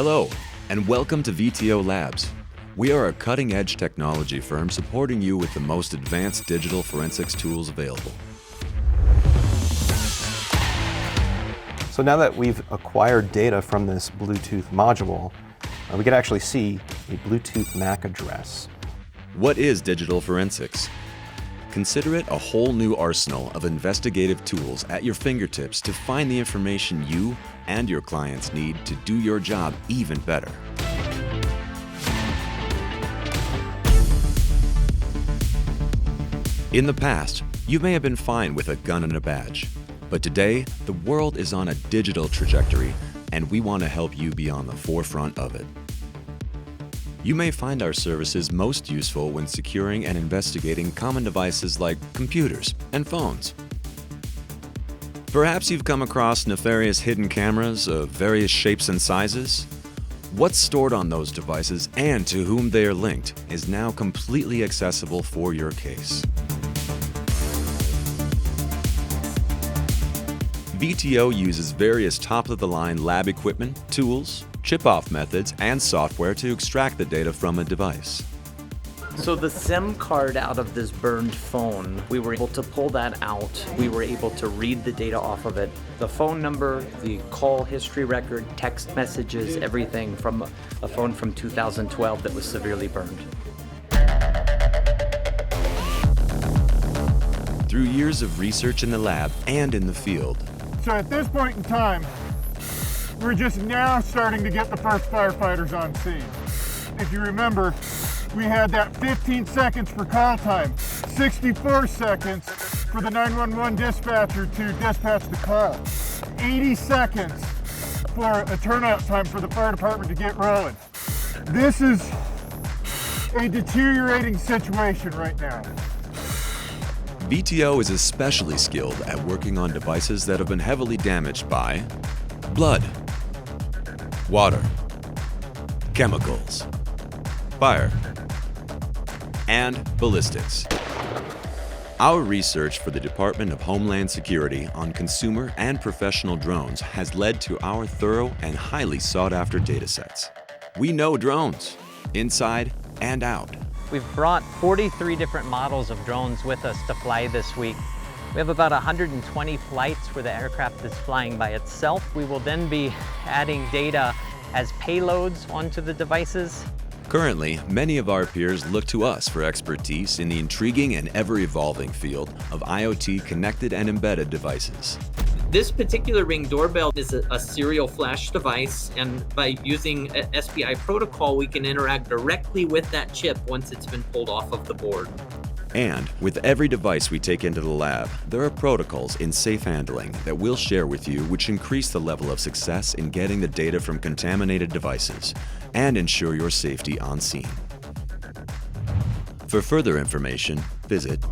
Hello, and welcome to VTO Labs. We are a cutting-edge technology firm supporting you with the most advanced digital forensics tools available. So now that we've acquired data from this Bluetooth module, we can actually see a Bluetooth MAC address. What is digital forensics? Consider it a whole new arsenal of investigative tools at your fingertips to find the information you and your clients need to do your job even better. In the past, you may have been fine with a gun and a badge, but today, the world is on a digital trajectory, and we want to help you be on the forefront of it. You may find our services most useful when securing and investigating common devices like computers and phones. Perhaps you've come across nefarious hidden cameras of various shapes and sizes. What's stored on those devices and to whom they are linked is now completely accessible for your case. VTO uses various top-of-the-line lab equipment, tools, chip-off methods, and software to extract the data from a device. So the SIM card out of this burned phone, we were able to pull that out. We were able to read the data off of it. The phone number, the call history record, text messages, everything from a phone from 2012 that was severely burned. Through years of research in the lab and in the field, So at this point in time, we're just now starting to get the first firefighters on scene. If you remember, we had that 15 seconds for call time, 64 seconds for the 911 dispatcher to dispatch the call, 80 seconds for a turnout time for the fire department to get rolling. This is a deteriorating situation right now. VTO is especially skilled at working on devices that have been heavily damaged by blood, water, chemicals, fire, and ballistics. Our research for the Department of Homeland Security on consumer and professional drones has led to our thorough and highly sought-after datasets. We know drones, inside and out. We've brought 43 different models of drones with us to fly this week. We have about 120 flights where the aircraft is flying by itself. We will then be adding data as payloads onto the devices. Currently, many of our peers look to us for expertise in the intriguing and ever-evolving field of IoT connected and embedded devices. This particular Ring doorbell is a serial flash device, and by using SPI protocol, we can interact directly with that chip once it's been pulled off of the board. And with every device we take into the lab, there are protocols in safe handling that we'll share with you which increase the level of success in getting the data from contaminated devices and ensure your safety on scene. For further information, visit